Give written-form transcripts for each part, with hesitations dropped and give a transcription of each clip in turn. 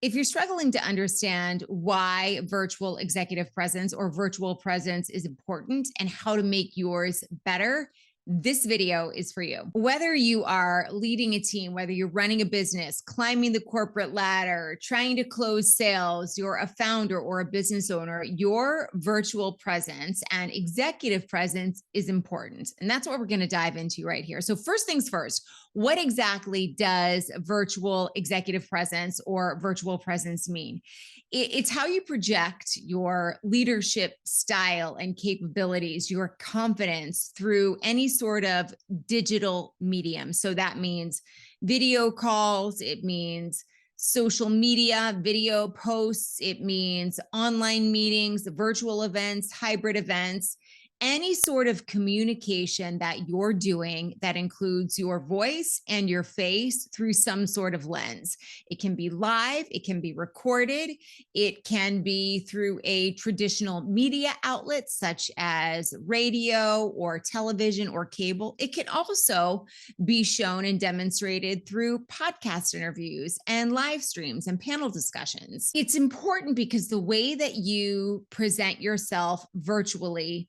If you're struggling to understand why virtual executive presence or virtual presence is important and how to make yours better, this video is for you. Whether you are leading a team, whether you're running a business, climbing the corporate ladder, trying to close sales, you're a founder or a business owner, your virtual presence and executive presence is important. And that's what we're going to dive into right here. So first things first, what exactly does virtual executive presence or virtual presence mean? It's how you project your leadership style and capabilities, your confidence through any sort of digital medium. So that means video calls, it means social media, video posts, it means online meetings, virtual events, hybrid events, any sort of communication that you're doing that includes your voice and your face through some sort of lens. It can be live, it can be recorded, it can be through a traditional media outlet such as radio or television or cable. It can also be shown and demonstrated through podcast interviews and live streams and panel discussions. It's important because the way that you present yourself virtually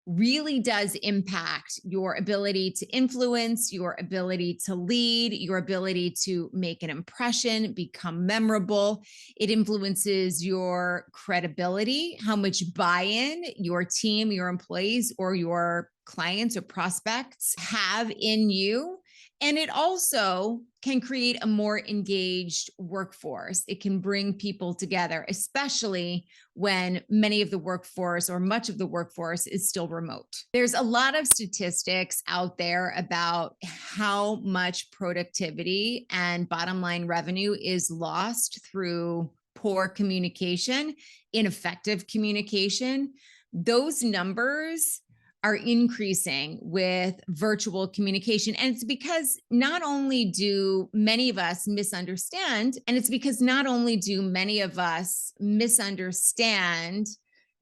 really does impact your ability to influence, your ability to lead, your ability to make an impression, become memorable. It influences your credibility, how much buy-in your team, your employees, or your clients or prospects have in you. And it also can create a more engaged workforce. It can bring people together, especially when many of the workforce or much of the workforce is still remote. There's a lot of statistics out there about how much productivity and bottom line revenue is lost through poor communication, ineffective communication. Those numbers are increasing with virtual communication. And it's because not only do many of us misunderstand, and it's because not only do many of us misunderstand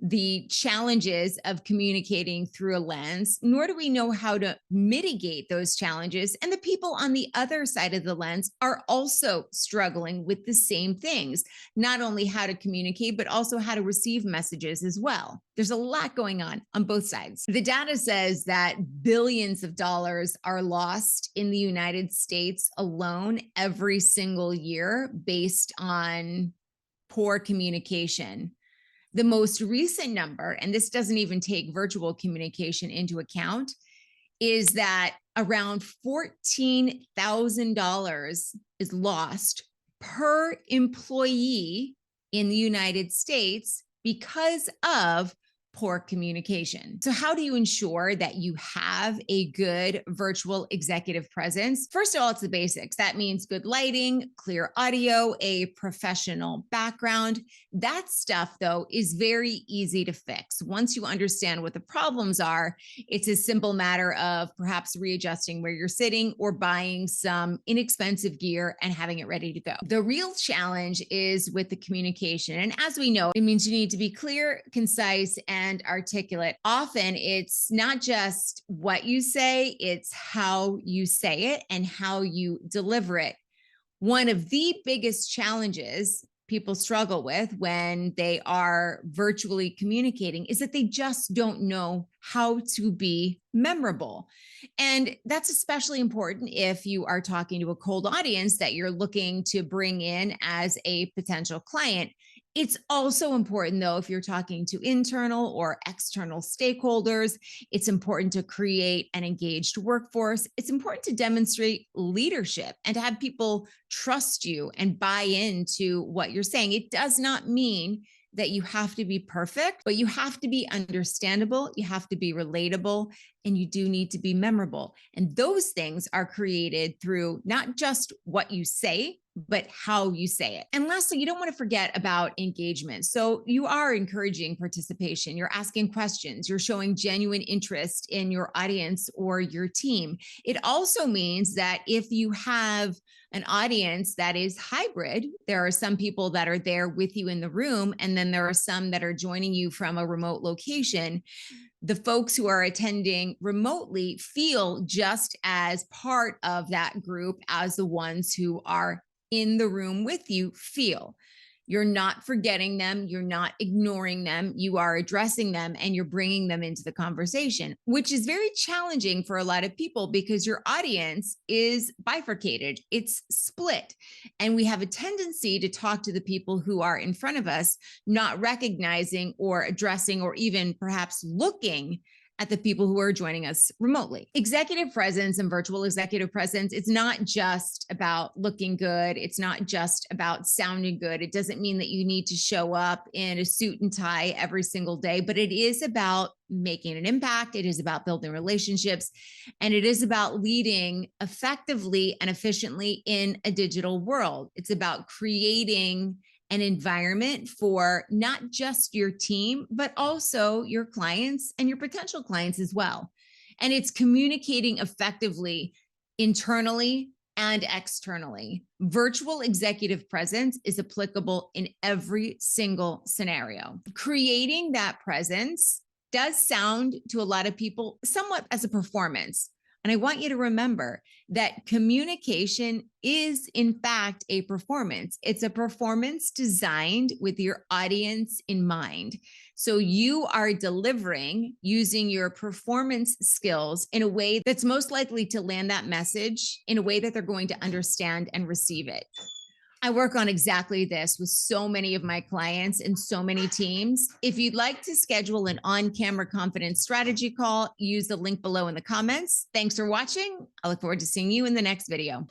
the challenges of communicating through a lens, nor do we know how to mitigate those challenges. And the people on the other side of the lens are also struggling with the same things, not only how to communicate, but also how to receive messages as well. There's a lot going on both sides. The data says that billions of dollars are lost in the United States alone every single year based on poor communication. The most recent number, and this doesn't even take virtual communication into account, is that around $14,000 is lost per employee in the United States because of poor communication. So how do you ensure that you have a good virtual executive presence? First of all, it's the basics. That means good lighting, clear audio, a professional background. That stuff, though, is very easy to fix. Once you understand what the problems are, it's a simple matter of perhaps readjusting where you're sitting or buying some inexpensive gear and having it ready to go. The real challenge is with the communication. And as we know, it means you need to be clear, concise, and articulate. Often it's not just what you say, it's how you say it and how you deliver it. One of the biggest challenges people struggle with when they are virtually communicating is that they just don't know how to be memorable. And that's especially important if you are talking to a cold audience that you're looking to bring in as a potential client. It's also important, though, if you're talking to internal or external stakeholders, it's important to create an engaged workforce. It's important to demonstrate leadership and to have people trust you and buy into what you're saying. It does not mean that you have to be perfect, but you have to be understandable, you have to be relatable, and you do need to be memorable. And those things are created through not just what you say, but how you say it. And lastly, you don't want to forget about engagement. So you are encouraging participation, you're asking questions, you're showing genuine interest in your audience or your team. It also means that if you have an audience that is hybrid, there are some people that are there with you in the room, and then there are some that are joining you from a remote location. The folks who are attending remotely feel just as part of that group as the ones who are in the room with you feel. You're not forgetting them. You're not ignoring them. You are addressing them and you're bringing them into the conversation, which is very challenging for a lot of people because your audience is bifurcated. It's split. And we have a tendency to talk to the people who are in front of us, not recognizing or addressing or even perhaps looking at the people who are joining us remotely. Executive presence and virtual executive presence, it's not just about looking good. It's not just about sounding good. It doesn't mean that you need to show up in a suit and tie every single day, but it is about making an impact. It is about building relationships, and it is about leading effectively and efficiently in a digital world. It's about creating an environment for not just your team, but also your clients and your potential clients as well. And it's communicating effectively internally and externally. Virtual executive presence is applicable in every single scenario. Creating that presence does sound to a lot of people somewhat as a performance. And I want you to remember that communication is, in fact, a performance. It's a performance designed with your audience in mind. So you are delivering using your performance skills in a way that's most likely to land that message in a way that they're going to understand and receive it. I work on exactly this with so many of my clients and so many teams. If you'd like to schedule an on-camera confidence strategy call, use the link below in the comments. Thanks for watching. I look forward to seeing you in the next video.